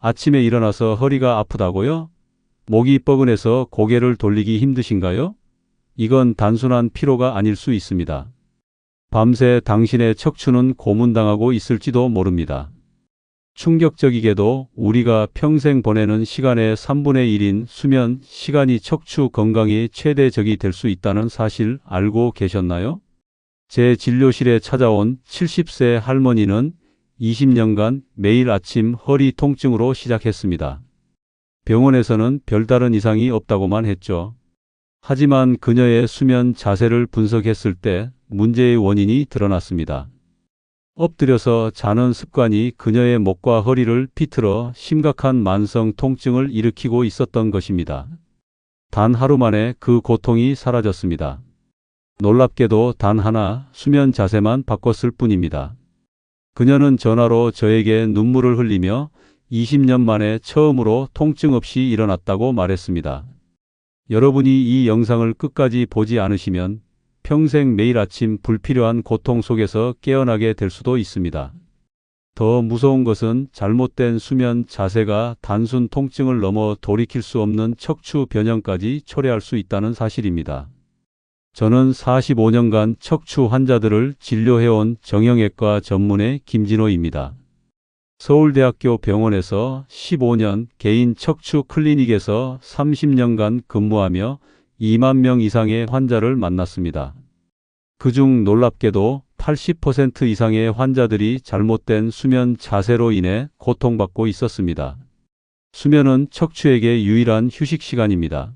아침에 일어나서 허리가 아프다고요? 목이 뻐근해서 고개를 돌리기 힘드신가요? 이건 단순한 피로가 아닐 수 있습니다. 밤새 당신의 척추는 고문당하고 있을지도 모릅니다. 충격적이게도 우리가 평생 보내는 시간의 3분의 1인 수면 시간이 척추 건강의 최대 적이 될 수 있다는 사실 알고 계셨나요? 제 진료실에 찾아온 70세 할머니는 20년간 매일 아침 허리 통증으로 시작했습니다. 병원에서는 별다른 이상이 없다고만 했죠. 하지만 그녀의 수면 자세를 분석했을 때 문제의 원인이 드러났습니다. 엎드려서 자는 습관이 그녀의 목과 허리를 비틀어 심각한 만성 통증을 일으키고 있었던 것입니다. 단 하루 만에 그 고통이 사라졌습니다. 놀랍게도 단 하나 수면 자세만 바꿨을 뿐입니다. 그녀는 전화로 저에게 눈물을 흘리며 20년 만에 처음으로 통증 없이 일어났다고 말했습니다. 여러분이 이 영상을 끝까지 보지 않으시면 평생 매일 아침 불필요한 고통 속에서 깨어나게 될 수도 있습니다. 더 무서운 것은 잘못된 수면 자세가 단순 통증을 넘어 돌이킬 수 없는 척추 변형까지 초래할 수 있다는 사실입니다. 저는 45년간 척추 환자들을 진료해온 정형외과 전문의 김진호입니다. 서울대학교 병원에서 15년, 개인 척추 클리닉에서 30년간 근무하며 2만 명 이상의 환자를 만났습니다. 그중 놀랍게도 80% 이상의 환자들이 잘못된 수면 자세로 인해 고통받고 있었습니다. 수면은 척추에게 유일한 휴식 시간입니다.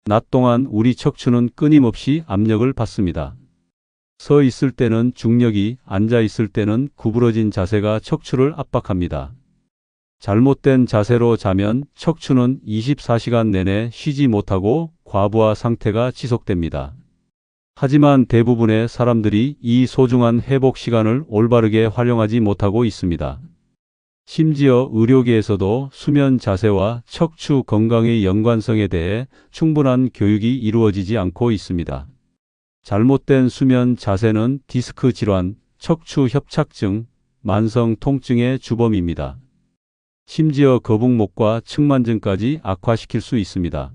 낮 동안 우리 척추는 끊임없이 압력을 받습니다. 서 있을 때는 중력이, 앉아 있을 때는 구부러진 자세가 척추를 압박합니다. 잘못된 자세로 자면 척추는 24시간 내내 쉬지 못하고 과부하 상태가 지속됩니다. 하지만 대부분의 사람들이 이 소중한 회복 시간을 올바르게 활용하지 못하고 있습니다. 심지어 의료계에서도 수면 자세와 척추 건강의 연관성에 대해 충분한 교육이 이루어지지 않고 있습니다. 잘못된 수면 자세는 디스크 질환, 척추 협착증, 만성 통증의 주범입니다. 심지어 거북목과 측만증까지 악화시킬 수 있습니다.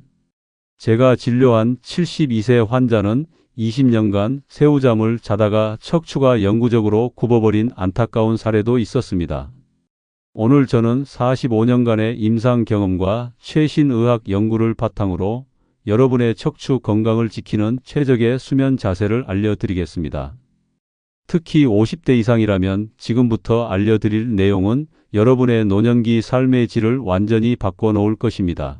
제가 진료한 72세 환자는 20년간 새우잠을 자다가 척추가 영구적으로 굽어버린 안타까운 사례도 있었습니다. 오늘 저는 45년간의 임상 경험과 최신 의학 연구를 바탕으로 여러분의 척추 건강을 지키는 최적의 수면 자세를 알려드리겠습니다. 특히 50대 이상이라면 지금부터 알려드릴 내용은 여러분의 노년기 삶의 질을 완전히 바꿔놓을 것입니다.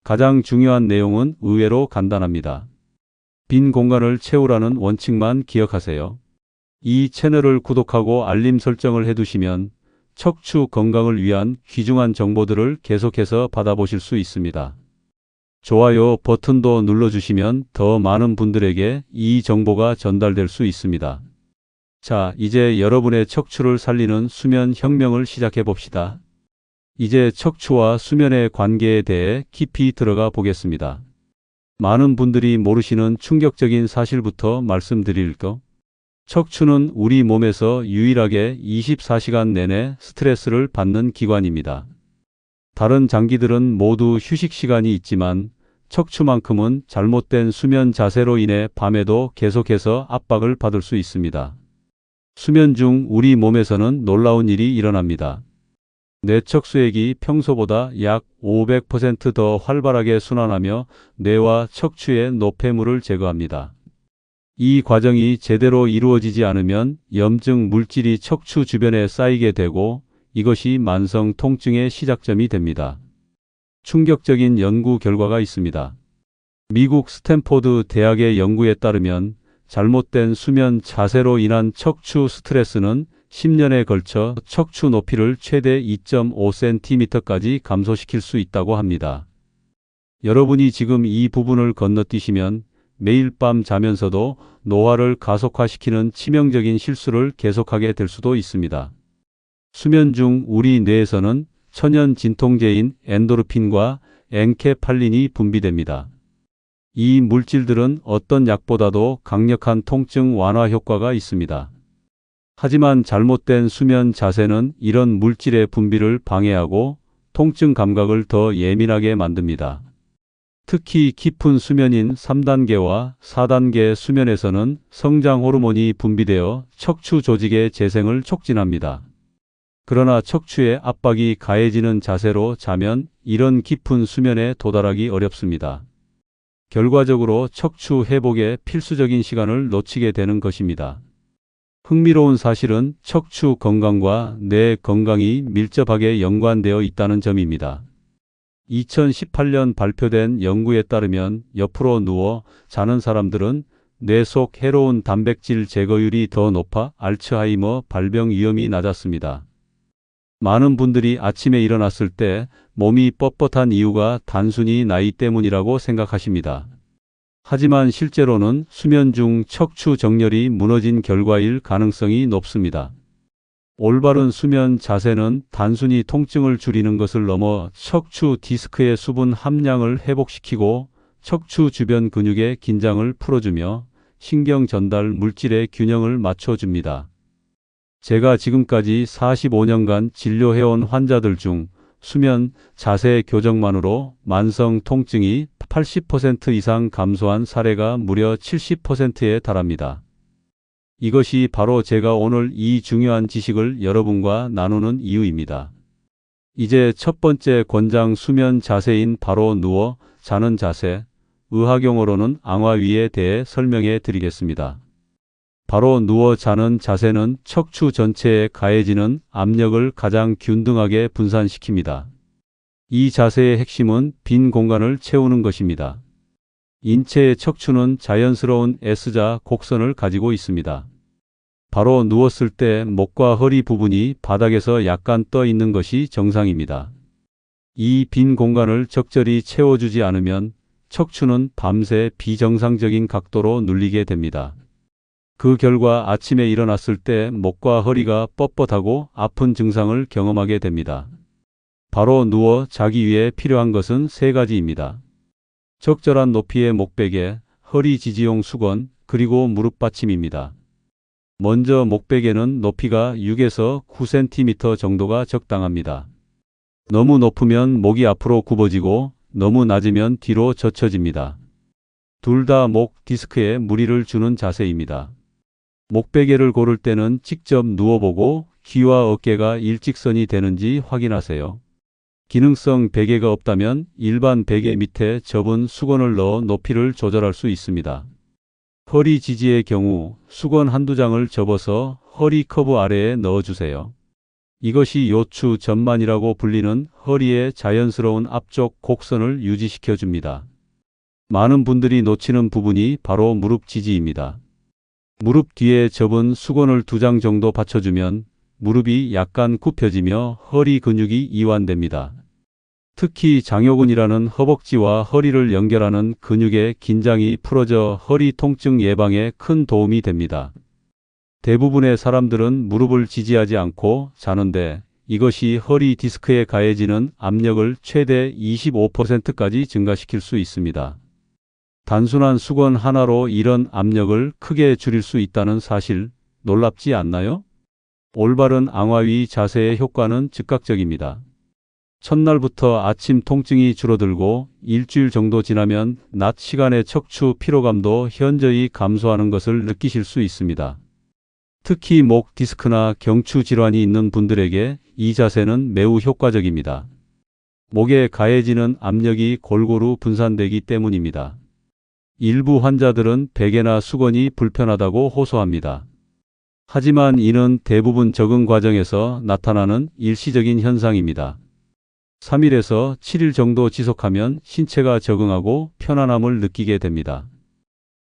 가장 중요한 내용은 의외로 간단합니다. 빈 공간을 채우라는 원칙만 기억하세요. 이 채널을 구독하고 알림 설정을 해두시면 척추 건강을 위한 귀중한 정보들을 계속해서 받아보실 수 있습니다. 좋아요 버튼도 눌러주시면 더 많은 분들에게 이 정보가 전달될 수 있습니다. 자, 이제 여러분의 척추를 살리는 수면 혁명을 시작해 봅시다. 이제 척추와 수면의 관계에 대해 깊이 들어가 보겠습니다. 많은 분들이 모르시는 충격적인 사실부터 말씀드릴까? 척추는 우리 몸에서 유일하게 24시간 내내 스트레스를 받는 기관입니다. 다른 장기들은 모두 휴식 시간이 있지만 척추만큼은 잘못된 수면 자세로 인해 밤에도 계속해서 압박을 받을 수 있습니다. 수면 중 우리 몸에서는 놀라운 일이 일어납니다. 뇌척수액이 평소보다 약 500% 더 활발하게 순환하며 뇌와 척추의 노폐물을 제거합니다. 이 과정이 제대로 이루어지지 않으면 염증 물질이 척추 주변에 쌓이게 되고 이것이 만성 통증의 시작점이 됩니다. 충격적인 연구 결과가 있습니다. 미국 스탠포드 대학의 연구에 따르면 잘못된 수면 자세로 인한 척추 스트레스는 10년에 걸쳐 척추 높이를 최대 2.5cm까지 감소시킬 수 있다고 합니다. 여러분이 지금 이 부분을 건너뛰시면 매일 밤 자면서도 노화를 가속화시키는 치명적인 실수를 계속하게 될 수도 있습니다. 수면 중 우리 뇌에서는 천연 진통제인 엔도르핀과 엔케팔린이 분비됩니다. 이 물질들은 어떤 약보다도 강력한 통증 완화 효과가 있습니다. 하지만 잘못된 수면 자세는 이런 물질의 분비를 방해하고 통증 감각을 더 예민하게 만듭니다. 특히 깊은 수면인 3단계와 4단계 수면에서는 성장 호르몬이 분비되어 척추 조직의 재생을 촉진합니다. 그러나 척추에 압박이 가해지는 자세로 자면 이런 깊은 수면에 도달하기 어렵습니다. 결과적으로 척추 회복에 필수적인 시간을 놓치게 되는 것입니다. 흥미로운 사실은 척추 건강과 뇌 건강이 밀접하게 연관되어 있다는 점입니다. 2018년 발표된 연구에 따르면 옆으로 누워 자는 사람들은 뇌 속 해로운 단백질 제거율이 더 높아 알츠하이머 발병 위험이 낮았습니다. 많은 분들이 아침에 일어났을 때 몸이 뻣뻣한 이유가 단순히 나이 때문이라고 생각하십니다. 하지만 실제로는 수면 중 척추 정렬이 무너진 결과일 가능성이 높습니다. 올바른 수면 자세는 단순히 통증을 줄이는 것을 넘어 척추 디스크의 수분 함량을 회복시키고 척추 주변 근육의 긴장을 풀어주며 신경 전달 물질의 균형을 맞춰줍니다. 제가 지금까지 45년간 진료해온 환자들 중 수면 자세 교정만으로 만성 통증이 80% 이상 감소한 사례가 무려 70%에 달합니다. 이것이 바로 제가 오늘 이 중요한 지식을 여러분과 나누는 이유입니다. 이제 첫 번째 권장 수면 자세인 바로 누워 자는 자세, 의학용어로는 앙화위에 대해 설명해 드리겠습니다. 바로 누워 자는 자세는 척추 전체에 가해지는 압력을 가장 균등하게 분산시킵니다. 이 자세의 핵심은 빈 공간을 채우는 것입니다. 인체의 척추는 자연스러운 S자 곡선을 가지고 있습니다. 바로 누웠을 때 목과 허리 부분이 바닥에서 약간 떠 있는 것이 정상입니다. 이 빈 공간을 적절히 채워주지 않으면 척추는 밤새 비정상적인 각도로 눌리게 됩니다. 그 결과 아침에 일어났을 때 목과 허리가 뻣뻣하고 아픈 증상을 경험하게 됩니다. 바로 누워 자기 위해 필요한 것은 세 가지입니다. 적절한 높이의 목베개, 허리 지지용 수건, 그리고 무릎 받침입니다. 먼저 목베개는 높이가 6에서 9cm 정도가 적당합니다. 너무 높으면 목이 앞으로 굽어지고 너무 낮으면 뒤로 젖혀집니다. 둘 다 목 디스크에 무리를 주는 자세입니다. 목베개를 고를 때는 직접 누워보고 귀와 어깨가 일직선이 되는지 확인하세요. 기능성 베개가 없다면 일반 베개 밑에 접은 수건을 넣어 높이를 조절할 수 있습니다. 허리 지지의 경우 수건 한두 장을 접어서 허리 커브 아래에 넣어주세요. 이것이 요추 전만이라고 불리는 허리의 자연스러운 앞쪽 곡선을 유지시켜줍니다. 많은 분들이 놓치는 부분이 바로 무릎 지지입니다. 무릎 뒤에 접은 수건을 2장 정도 받쳐주면 무릎이 약간 굽혀지며 허리 근육이 이완됩니다. 특히 장요근이라는 허벅지와 허리를 연결하는 근육의 긴장이 풀어져 허리 통증 예방에 큰 도움이 됩니다. 대부분의 사람들은 무릎을 지지하지 않고 자는데 이것이 허리 디스크에 가해지는 압력을 최대 25%까지 증가시킬 수 있습니다. 단순한 수건 하나로 이런 압력을 크게 줄일 수 있다는 사실 놀랍지 않나요? 올바른 앙화위 자세의 효과는 즉각적입니다. 첫날부터 아침 통증이 줄어들고 일주일 정도 지나면 낮 시간의 척추 피로감도 현저히 감소하는 것을 느끼실 수 있습니다. 특히 목 디스크나 경추 질환이 있는 분들에게 이 자세는 매우 효과적입니다. 목에 가해지는 압력이 골고루 분산되기 때문입니다. 일부 환자들은 베개나 수건이 불편하다고 호소합니다. 하지만 이는 대부분 적응 과정에서 나타나는 일시적인 현상입니다. 3일에서 7일 정도 지속하면 신체가 적응하고 편안함을 느끼게 됩니다.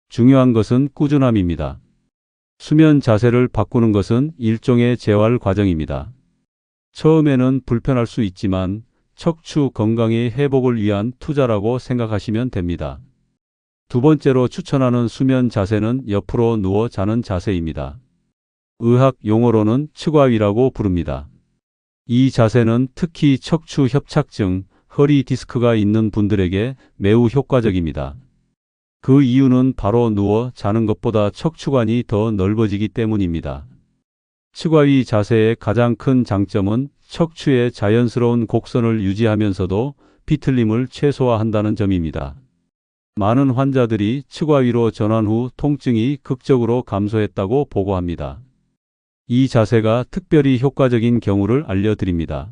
중요한 것은 꾸준함입니다. 수면 자세를 바꾸는 것은 일종의 재활 과정입니다. 처음에는 불편할 수 있지만 척추 건강의 회복을 위한 투자라고 생각하시면 됩니다. 두 번째로 추천하는 수면 자세는 옆으로 누워 자는 자세입니다. 의학 용어로는 측와위라고 부릅니다. 이 자세는 특히 척추 협착증, 허리 디스크가 있는 분들에게 매우 효과적입니다. 그 이유는 바로 누워 자는 것보다 척추관이 더 넓어지기 때문입니다. 측와위 자세의 가장 큰 장점은 척추의 자연스러운 곡선을 유지하면서도 비틀림을 최소화한다는 점입니다. 많은 환자들이 측와 위로 전환 후 통증이 극적으로 감소했다고 보고합니다. 이 자세가 특별히 효과적인 경우를 알려드립니다.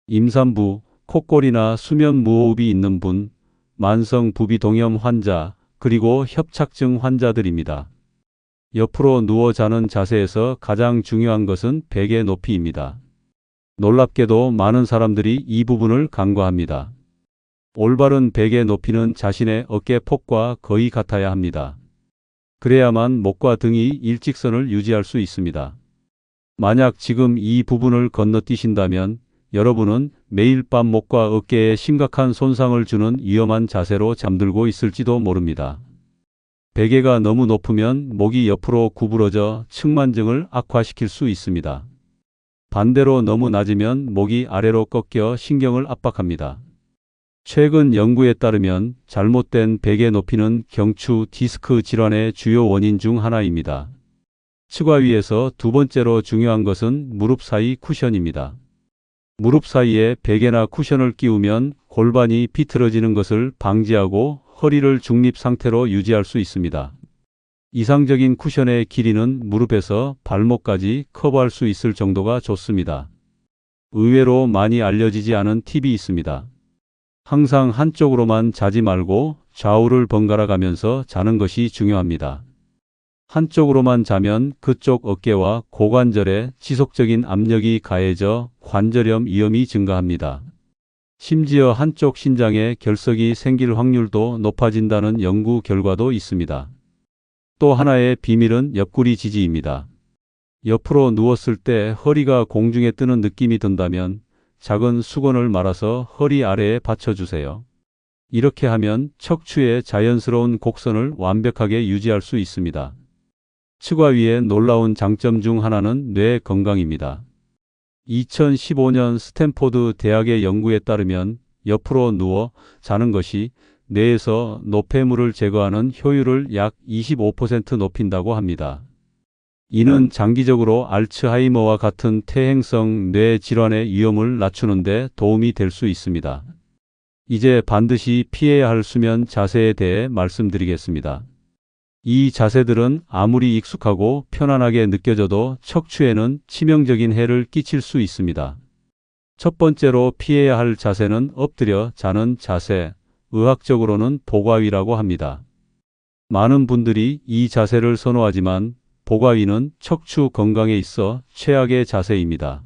임산부, 콧골이나 수면 무호흡이 있는 분, 만성 부비동염 환자, 그리고 협착증 환자들입니다. 옆으로 누워 자는 자세에서 가장 중요한 것은 베개 높이입니다. 놀랍게도 많은 사람들이 이 부분을 간과합니다. 올바른 베개 높이는 자신의 어깨 폭과 거의 같아야 합니다. 그래야만 목과 등이 일직선을 유지할 수 있습니다. 만약 지금 이 부분을 건너뛰신다면 여러분은 매일 밤 목과 어깨에 심각한 손상을 주는 위험한 자세로 잠들고 있을지도 모릅니다. 베개가 너무 높으면 목이 옆으로 구부러져 측만증을 악화시킬 수 있습니다. 반대로 너무 낮으면 목이 아래로 꺾여 신경을 압박합니다. 최근 연구에 따르면 잘못된 베개 높이는 경추 디스크 질환의 주요 원인 중 하나입니다. 측과 위에서 두 번째로 중요한 것은 무릎 사이 쿠션입니다. 무릎 사이에 베개나 쿠션을 끼우면 골반이 비틀어지는 것을 방지하고 허리를 중립 상태로 유지할 수 있습니다. 이상적인 쿠션의 길이는 무릎에서 발목까지 커버할 수 있을 정도가 좋습니다. 의외로 많이 알려지지 않은 팁이 있습니다. 항상 한쪽으로만 자지 말고 좌우를 번갈아 가면서 자는 것이 중요합니다. 한쪽으로만 자면 그쪽 어깨와 고관절에 지속적인 압력이 가해져 관절염 위험이 증가합니다. 심지어 한쪽 신장에 결석이 생길 확률도 높아진다는 연구 결과도 있습니다. 또 하나의 비밀은 옆구리 지지입니다. 옆으로 누웠을 때 허리가 공중에 뜨는 느낌이 든다면 작은 수건을 말아서 허리 아래에 받쳐주세요. 이렇게 하면 척추의 자연스러운 곡선을 완벽하게 유지할 수 있습니다. 측과 위의 놀라운 장점 중 하나는 뇌 건강입니다. 2015년 스탠포드 대학의 연구에 따르면 옆으로 누워 자는 것이 뇌에서 노폐물을 제거하는 효율을 약 25% 높인다고 합니다. 이는 장기적으로 알츠하이머와 같은 퇴행성 뇌 질환의 위험을 낮추는 데 도움이 될 수 있습니다. 이제 반드시 피해야 할 수면 자세에 대해 말씀드리겠습니다. 이 자세들은 아무리 익숙하고 편안하게 느껴져도 척추에는 치명적인 해를 끼칠 수 있습니다. 첫 번째로 피해야 할 자세는 엎드려 자는 자세, 의학적으로는 보과위라고 합니다. 많은 분들이 이 자세를 선호하지만 보과위는 척추 건강에 있어 최악의 자세입니다.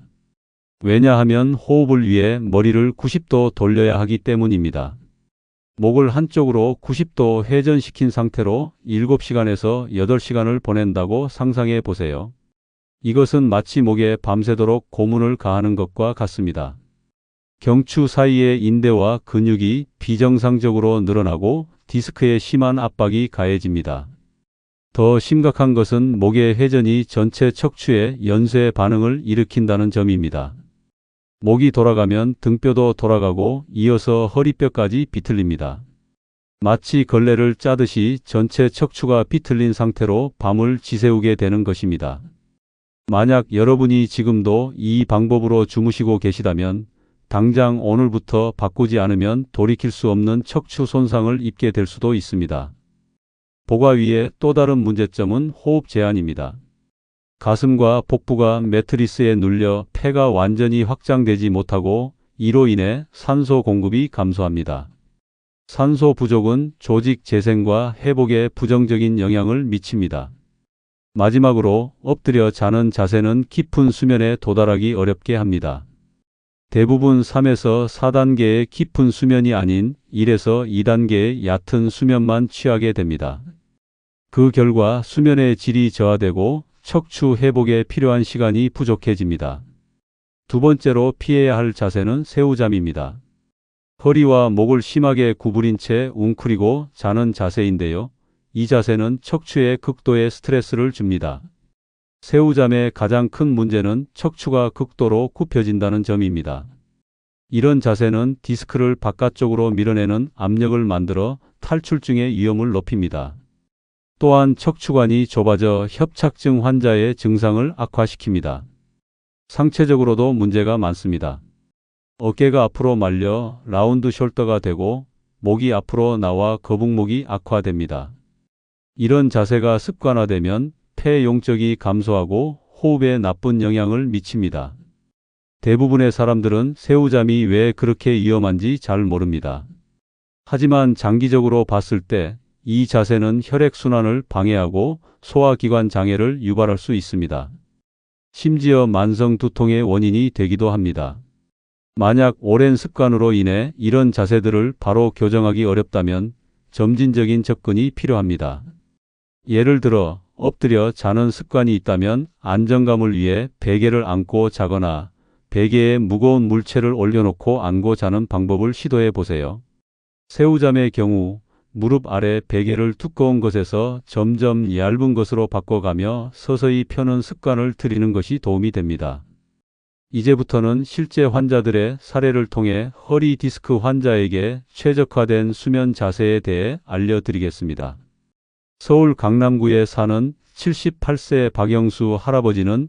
왜냐하면 호흡을 위해 머리를 90도 돌려야 하기 때문입니다. 목을 한쪽으로 90도 회전시킨 상태로 7시간에서 8시간을 보낸다고 상상해 보세요. 이것은 마치 목에 밤새도록 고문을 가하는 것과 같습니다. 경추 사이의 인대와 근육이 비정상적으로 늘어나고 디스크에 심한 압박이 가해집니다. 더 심각한 것은 목의 회전이 전체 척추의 연쇄 반응을 일으킨다는 점입니다. 목이 돌아가면 등뼈도 돌아가고 이어서 허리뼈까지 비틀립니다. 마치 걸레를 짜듯이 전체 척추가 비틀린 상태로 밤을 지새우게 되는 것입니다. 만약 여러분이 지금도 이 방법으로 주무시고 계시다면 당장 오늘부터 바꾸지 않으면 돌이킬 수 없는 척추 손상을 입게 될 수도 있습니다. 보과위의 또 다른 문제점은 호흡 제한입니다. 가슴과 복부가 매트리스에 눌려 폐가 완전히 확장되지 못하고 이로 인해 산소 공급이 감소합니다. 산소 부족은 조직 재생과 회복에 부정적인 영향을 미칩니다. 마지막으로 엎드려 자는 자세는 깊은 수면에 도달하기 어렵게 합니다. 대부분 3에서 4단계의 깊은 수면이 아닌 1에서 2단계의 얕은 수면만 취하게 됩니다. 그 결과 수면의 질이 저하되고 척추 회복에 필요한 시간이 부족해집니다. 두 번째로 피해야 할 자세는 새우잠입니다. 허리와 목을 심하게 구부린 채 웅크리고 자는 자세인데요. 이 자세는 척추에 극도의 스트레스를 줍니다. 새우잠의 가장 큰 문제는 척추가 극도로 굽혀진다는 점입니다. 이런 자세는 디스크를 바깥쪽으로 밀어내는 압력을 만들어 탈출증의 위험을 높입니다. 또한 척추관이 좁아져 협착증 환자의 증상을 악화시킵니다. 상체적으로도 문제가 많습니다. 어깨가 앞으로 말려 라운드 숄더가 되고 목이 앞으로 나와 거북목이 악화됩니다. 이런 자세가 습관화되면 폐 용적이 감소하고 호흡에 나쁜 영향을 미칩니다. 대부분의 사람들은 새우잠이 왜 그렇게 위험한지 잘 모릅니다. 하지만 장기적으로 봤을 때 이 자세는 혈액순환을 방해하고 소화기관 장애를 유발할 수 있습니다. 심지어 만성 두통의 원인이 되기도 합니다. 만약 오랜 습관으로 인해 이런 자세들을 바로 교정하기 어렵다면 점진적인 접근이 필요합니다. 예를 들어 엎드려 자는 습관이 있다면 안정감을 위해 베개를 안고 자거나 베개에 무거운 물체를 올려놓고 안고 자는 방법을 시도해 보세요. 새우잠의 경우 무릎 아래 베개를 두꺼운 것에서 점점 얇은 것으로 바꿔가며 서서히 펴는 습관을 들이는 것이 도움이 됩니다. 이제부터는 실제 환자들의 사례를 통해 허리 디스크 환자에게 최적화된 수면 자세에 대해 알려드리겠습니다. 서울 강남구에 사는 78세 박영수 할아버지는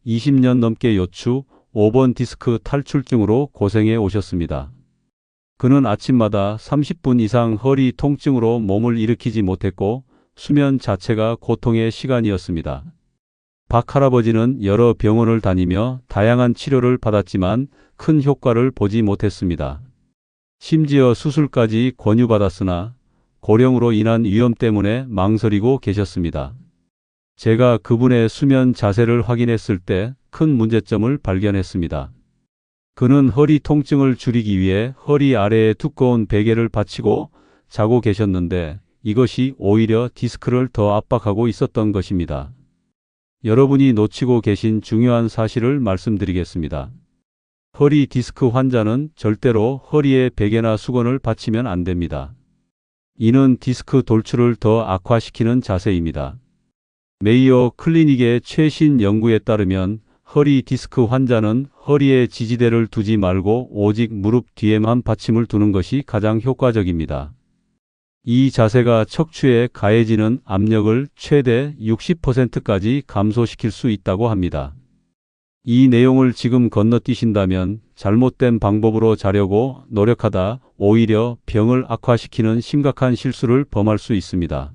20년 넘게 요추 5번 디스크 탈출증으로 고생해 오셨습니다. 그는 아침마다 30분 이상 허리 통증으로 몸을 일으키지 못했고 수면 자체가 고통의 시간이었습니다. 박 할아버지는 여러 병원을 다니며 다양한 치료를 받았지만 큰 효과를 보지 못했습니다. 심지어 수술까지 권유받았으나 고령으로 인한 위험 때문에 망설이고 계셨습니다. 제가 그분의 수면 자세를 확인했을 때 큰 문제점을 발견했습니다. 그는 허리 통증을 줄이기 위해 허리 아래에 두꺼운 베개를 받치고 자고 계셨는데 이것이 오히려 디스크를 더 압박하고 있었던 것입니다. 여러분이 놓치고 계신 중요한 사실을 말씀드리겠습니다. 허리 디스크 환자는 절대로 허리에 베개나 수건을 받치면 안 됩니다. 이는 디스크 돌출을 더 악화시키는 자세입니다. 메이오 클리닉의 최신 연구에 따르면 허리 디스크 환자는 허리에 지지대를 두지 말고 오직 무릎 뒤에만 받침을 두는 것이 가장 효과적입니다. 이 자세가 척추에 가해지는 압력을 최대 60%까지 감소시킬 수 있다고 합니다. 이 내용을 지금 건너뛰신다면 잘못된 방법으로 자려고 노력하다 오히려 병을 악화시키는 심각한 실수를 범할 수 있습니다.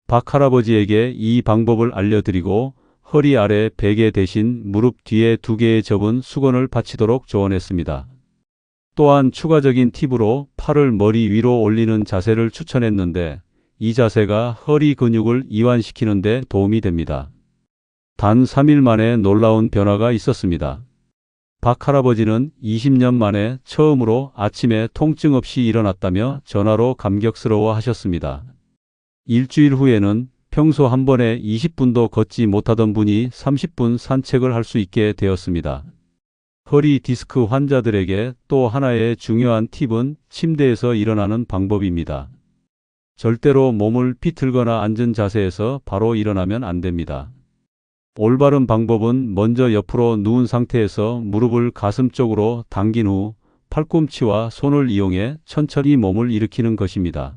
박 할아버지에게 이 방법을 알려드리고 허리 아래 베개 대신 무릎 뒤에 2개의 접은 수건을 받치도록 조언했습니다. 또한 추가적인 팁으로 팔을 머리 위로 올리는 자세를 추천했는데 이 자세가 허리 근육을 이완시키는 데 도움이 됩니다. 단 3일 만에 놀라운 변화가 있었습니다. 박 할아버지는 20년 만에 처음으로 아침에 통증 없이 일어났다며 전화로 감격스러워 하셨습니다. 일주일 후에는 평소 한 번에 20분도 걷지 못하던 분이 30분 산책을 할 수 있게 되었습니다. 허리 디스크 환자들에게 또 하나의 중요한 팁은 침대에서 일어나는 방법입니다. 절대로 몸을 비틀거나 앉은 자세에서 바로 일어나면 안 됩니다. 올바른 방법은 먼저 옆으로 누운 상태에서 무릎을 가슴 쪽으로 당긴 후 팔꿈치와 손을 이용해 천천히 몸을 일으키는 것입니다.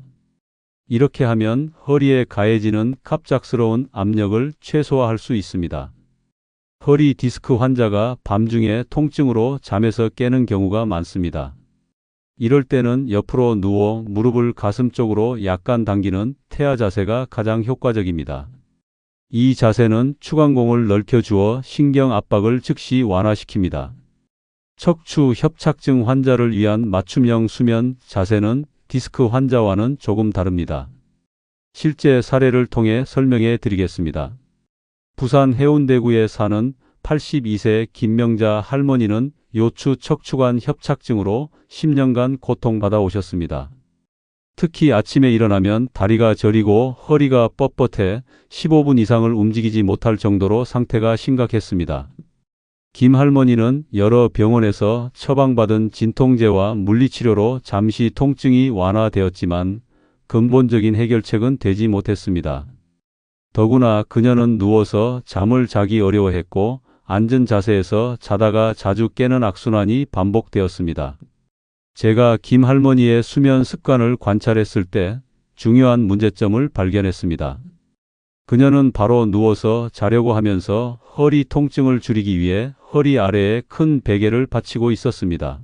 이렇게 하면 허리에 가해지는 갑작스러운 압력을 최소화할 수 있습니다. 허리 디스크 환자가 밤중에 통증으로 잠에서 깨는 경우가 많습니다. 이럴 때는 옆으로 누워 무릎을 가슴 쪽으로 약간 당기는 태아 자세가 가장 효과적입니다. 이 자세는 추간공을 넓혀주어 신경 압박을 즉시 완화시킵니다. 척추 협착증 환자를 위한 맞춤형 수면 자세는 디스크 환자와는 조금 다릅니다. 실제 사례를 통해 설명해 드리겠습니다. 부산 해운대구에 사는 82세 김명자 할머니는 요추 척추관 협착증으로 10년간 고통받아 오셨습니다. 특히 아침에 일어나면 다리가 저리고 허리가 뻣뻣해 15분 이상을 움직이지 못할 정도로 상태가 심각했습니다. 김 할머니는 여러 병원에서 처방받은 진통제와 물리치료로 잠시 통증이 완화되었지만 근본적인 해결책은 되지 못했습니다. 더구나 그녀는 누워서 잠을 자기 어려워했고 앉은 자세에서 자다가 자주 깨는 악순환이 반복되었습니다. 제가 김 할머니의 수면 습관을 관찰했을 때 중요한 문제점을 발견했습니다. 그녀는 바로 누워서 자려고 하면서 허리 통증을 줄이기 위해 허리 아래에 큰 베개를 받치고 있었습니다.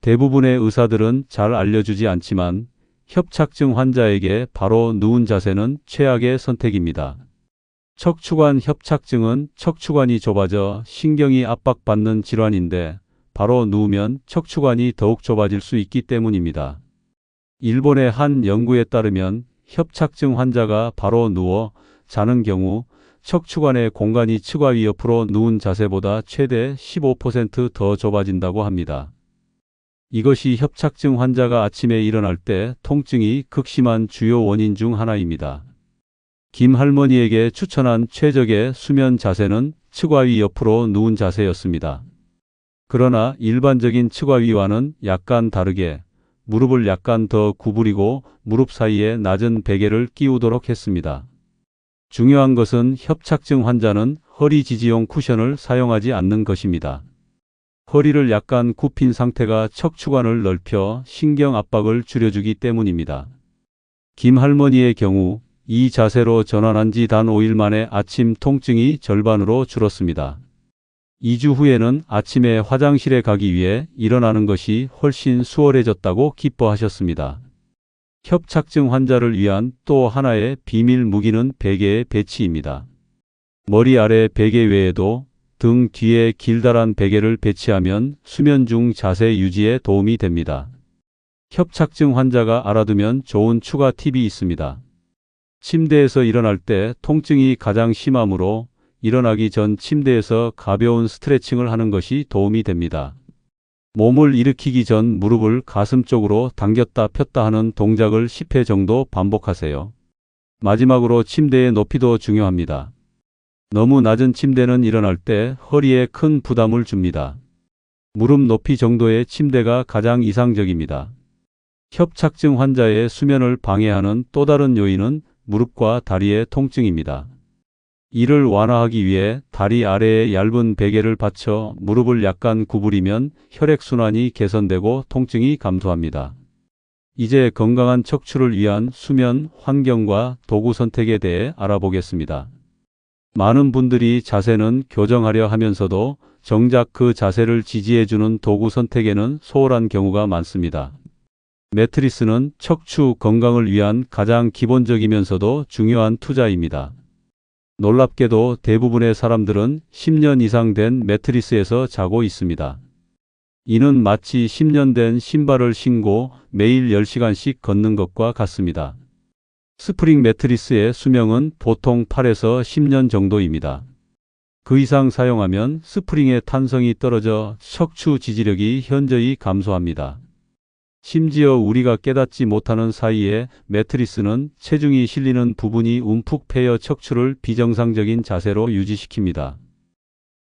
대부분의 의사들은 잘 알려주지 않지만 협착증 환자에게 바로 누운 자세는 최악의 선택입니다. 척추관 협착증은 척추관이 좁아져 신경이 압박받는 질환인데 바로 누우면 척추관이 더욱 좁아질 수 있기 때문입니다. 일본의 한 연구에 따르면 협착증 환자가 바로 누워 자는 경우 척추관의 공간이 측와 위 옆으로 누운 자세보다 최대 15% 더 좁아진다고 합니다. 이것이 협착증 환자가 아침에 일어날 때 통증이 극심한 주요 원인 중 하나입니다. 김 할머니에게 추천한 최적의 수면 자세는 측과 위 옆으로 누운 자세였습니다. 그러나 일반적인 측과 위와는 약간 다르게 무릎을 약간 더 구부리고 무릎 사이에 낮은 베개를 끼우도록 했습니다. 중요한 것은 협착증 환자는 허리 지지용 쿠션을 사용하지 않는 것입니다. 허리를 약간 굽힌 상태가 척추관을 넓혀 신경 압박을 줄여주기 때문입니다. 김 할머니의 경우 이 자세로 전환한 지 단 5일 만에 아침 통증이 절반으로 줄었습니다. 2주 후에는 아침에 화장실에 가기 위해 일어나는 것이 훨씬 수월해졌다고 기뻐하셨습니다. 협착증 환자를 위한 또 하나의 비밀 무기는 베개의 배치입니다. 머리 아래 베개 외에도 등 뒤에 길다란 베개를 배치하면 수면 중 자세 유지에 도움이 됩니다. 협착증 환자가 알아두면 좋은 추가 팁이 있습니다. 침대에서 일어날 때 통증이 가장 심하므로 일어나기 전 침대에서 가벼운 스트레칭을 하는 것이 도움이 됩니다. 몸을 일으키기 전 무릎을 가슴 쪽으로 당겼다 폈다 하는 동작을 10회 정도 반복하세요. 마지막으로 침대의 높이도 중요합니다. 너무 낮은 침대는 일어날 때 허리에 큰 부담을 줍니다. 무릎 높이 정도의 침대가 가장 이상적입니다. 협착증 환자의 수면을 방해하는 또 다른 요인은 무릎과 다리의 통증입니다. 이를 완화하기 위해 다리 아래에 얇은 베개를 받쳐 무릎을 약간 구부리면 혈액순환이 개선되고 통증이 감소합니다. 이제 건강한 척추를 위한 수면 환경과 도구 선택에 대해 알아보겠습니다. 많은 분들이 자세는 교정하려 하면서도 정작 그 자세를 지지해주는 도구 선택에는 소홀한 경우가 많습니다. 매트리스는 척추 건강을 위한 가장 기본적이면서도 중요한 투자입니다. 놀랍게도 대부분의 사람들은 10년 이상 된 매트리스에서 자고 있습니다. 이는 마치 10년 된 신발을 신고 매일 10시간씩 걷는 것과 같습니다. 스프링 매트리스의 수명은 보통 8에서 10년 정도입니다. 그 이상 사용하면 스프링의 탄성이 떨어져 척추 지지력이 현저히 감소합니다. 심지어 우리가 깨닫지 못하는 사이에 매트리스는 체중이 실리는 부분이 움푹 패여 척추를 비정상적인 자세로 유지시킵니다.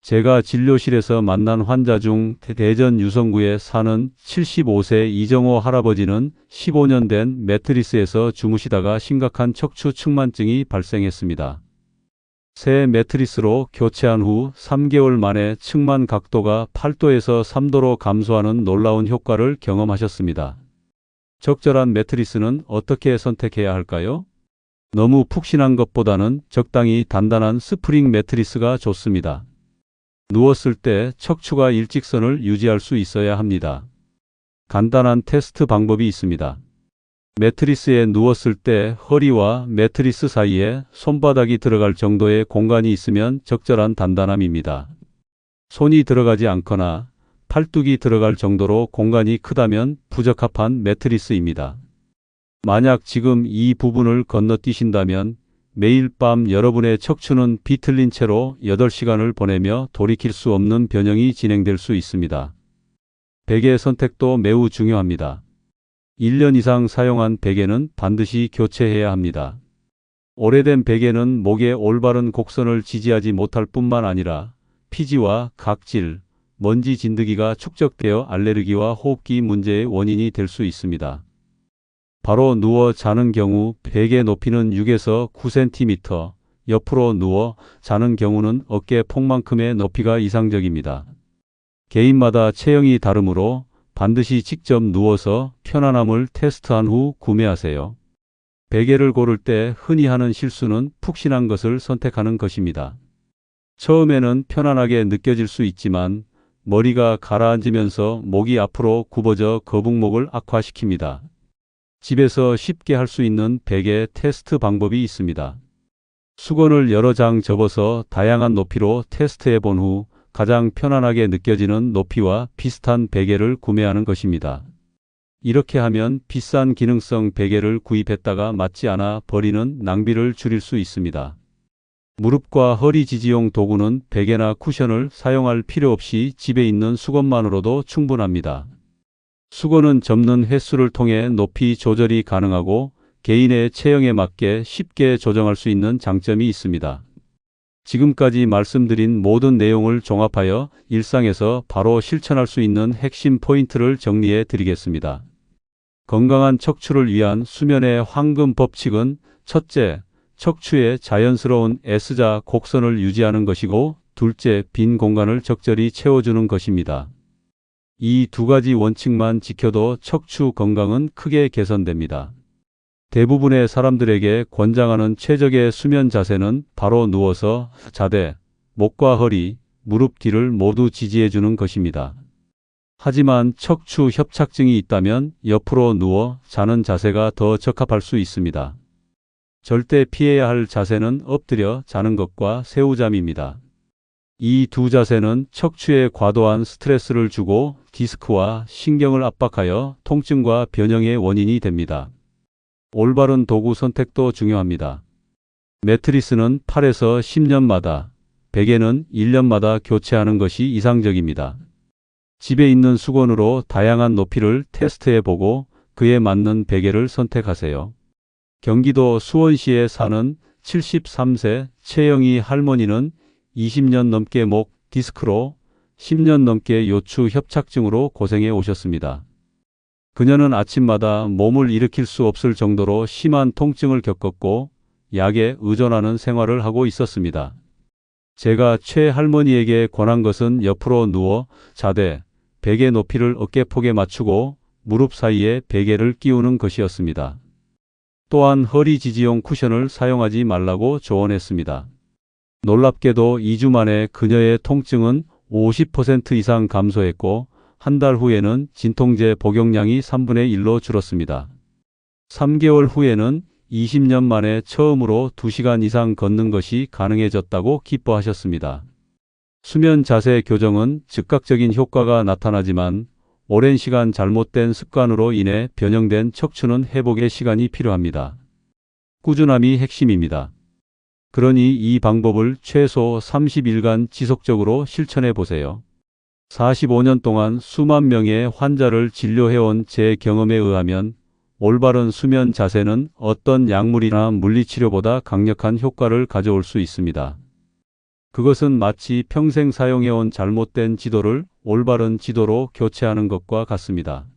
제가 진료실에서 만난 환자 중 대전 유성구에 사는 75세 이정호 할아버지는 15년 된 매트리스에서 주무시다가 심각한 척추 측만증이 발생했습니다. 새 매트리스로 교체한 후 3개월 만에 측만 각도가 8도에서 3도로 감소하는 놀라운 효과를 경험하셨습니다. 적절한 매트리스는 어떻게 선택해야 할까요? 너무 푹신한 것보다는 적당히 단단한 스프링 매트리스가 좋습니다. 누웠을 때 척추가 일직선을 유지할 수 있어야 합니다. 간단한 테스트 방법이 있습니다. 매트리스에 누웠을 때 허리와 매트리스 사이에 손바닥이 들어갈 정도의 공간이 있으면 적절한 단단함입니다. 손이 들어가지 않거나 팔뚝이 들어갈 정도로 공간이 크다면 부적합한 매트리스입니다. 만약 지금 이 부분을 건너뛰신다면 매일 밤 여러분의 척추는 비틀린 채로 8시간을 보내며 돌이킬 수 없는 변형이 진행될 수 있습니다. 베개 선택도 매우 중요합니다. 1년 이상 사용한 베개는 반드시 교체해야 합니다. 오래된 베개는 목의 올바른 곡선을 지지하지 못할 뿐만 아니라 피지와 각질, 먼지 진드기가 축적되어 알레르기와 호흡기 문제의 원인이 될 수 있습니다. 바로 누워 자는 경우 베개 높이는 6에서 9cm, 옆으로 누워 자는 경우는 어깨 폭만큼의 높이가 이상적입니다. 개인마다 체형이 다르므로 반드시 직접 누워서 편안함을 테스트한 후 구매하세요. 베개를 고를 때 흔히 하는 실수는 푹신한 것을 선택하는 것입니다. 처음에는 편안하게 느껴질 수 있지만 머리가 가라앉으면서 목이 앞으로 굽어져 거북목을 악화시킵니다. 집에서 쉽게 할 수 있는 베개 테스트 방법이 있습니다. 수건을 여러 장 접어서 다양한 높이로 테스트해 본 후 가장 편안하게 느껴지는 높이와 비슷한 베개를 구매하는 것입니다. 이렇게 하면 비싼 기능성 베개를 구입했다가 맞지 않아 버리는 낭비를 줄일 수 있습니다. 무릎과 허리 지지용 도구는 베개나 쿠션을 사용할 필요 없이 집에 있는 수건만으로도 충분합니다. 수건은 접는 횟수를 통해 높이 조절이 가능하고 개인의 체형에 맞게 쉽게 조정할 수 있는 장점이 있습니다. 지금까지 말씀드린 모든 내용을 종합하여 일상에서 바로 실천할 수 있는 핵심 포인트를 정리해 드리겠습니다. 건강한 척추를 위한 수면의 황금 법칙은 첫째, 척추의 자연스러운 S자 곡선을 유지하는 것이고 둘째, 빈 공간을 적절히 채워주는 것입니다. 이 두 가지 원칙만 지켜도 척추 건강은 크게 개선됩니다. 대부분의 사람들에게 권장하는 최적의 수면 자세는 바로 누워서 자되 목과 허리, 무릎 뒤를 모두 지지해주는 것입니다. 하지만 척추 협착증이 있다면 옆으로 누워 자는 자세가 더 적합할 수 있습니다. 절대 피해야 할 자세는 엎드려 자는 것과 새우잠입니다. 이 두 자세는 척추에 과도한 스트레스를 주고 디스크와 신경을 압박하여 통증과 변형의 원인이 됩니다. 올바른 도구 선택도 중요합니다. 매트리스는 8에서 10년마다, 베개는 1년마다 교체하는 것이 이상적입니다. 집에 있는 수건으로 다양한 높이를 테스트해 보고 그에 맞는 베개를 선택하세요. 경기도 수원시에 사는 73세 최영희 할머니는 20년 넘게 목 디스크로 10년 넘게 요추 협착증으로 고생해 오셨습니다. 그녀는 아침마다 몸을 일으킬 수 없을 정도로 심한 통증을 겪었고 약에 의존하는 생활을 하고 있었습니다. 제가 최 할머니에게 권한 것은 옆으로 누워 자되 베개 높이를 어깨폭에 맞추고 무릎 사이에 베개를 끼우는 것이었습니다. 또한 허리 지지용 쿠션을 사용하지 말라고 조언했습니다. 놀랍게도 2주 만에 그녀의 통증은 50% 이상 감소했고 한 달 후에는 진통제 복용량이 3분의 1로 줄었습니다. 3개월 후에는 20년 만에 처음으로 2시간 이상 걷는 것이 가능해졌다고 기뻐하셨습니다. 수면 자세 교정은 즉각적인 효과가 나타나지만 오랜 시간 잘못된 습관으로 인해 변형된 척추는 회복의 시간이 필요합니다. 꾸준함이 핵심입니다. 그러니 이 방법을 최소 30일간 지속적으로 실천해 보세요. 45년 동안 수만 명의 환자를 진료해온 제 경험에 의하면 올바른 수면 자세는 어떤 약물이나 물리치료보다 강력한 효과를 가져올 수 있습니다. 그것은 마치 평생 사용해온 잘못된 지도를 올바른 지도로 교체하는 것과 같습니다.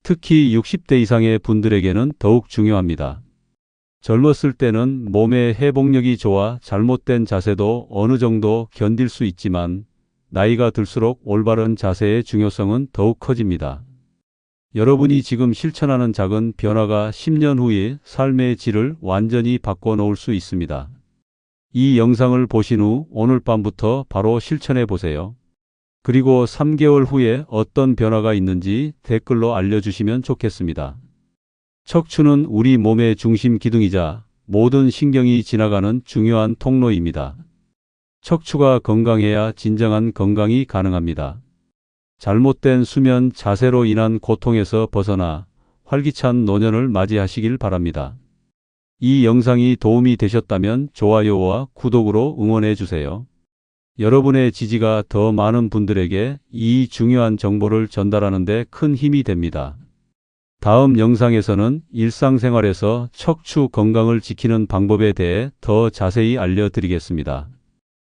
특히 60대 이상의 분들에게는 더욱 중요합니다. 젊었을 때는 몸의 회복력이 좋아 잘못된 자세도 어느 정도 견딜 수 있지만 나이가 들수록 올바른 자세의 중요성은 더욱 커집니다. 여러분이 지금 실천하는 작은 변화가 10년 후에 삶의 질을 완전히 바꿔놓을 수 있습니다. 이 영상을 보신 후 오늘 밤부터 바로 실천해 보세요. 그리고 3개월 후에 어떤 변화가 있는지 댓글로 알려주시면 좋겠습니다. 척추는 우리 몸의 중심 기둥이자 모든 신경이 지나가는 중요한 통로입니다. 척추가 건강해야 진정한 건강이 가능합니다. 잘못된 수면 자세로 인한 고통에서 벗어나 활기찬 노년을 맞이하시길 바랍니다. 이 영상이 도움이 되셨다면 좋아요와 구독으로 응원해 주세요. 여러분의 지지가 더 많은 분들에게 이 중요한 정보를 전달하는 데 큰 힘이 됩니다. 다음 영상에서는 일상생활에서 척추 건강을 지키는 방법에 대해 더 자세히 알려드리겠습니다.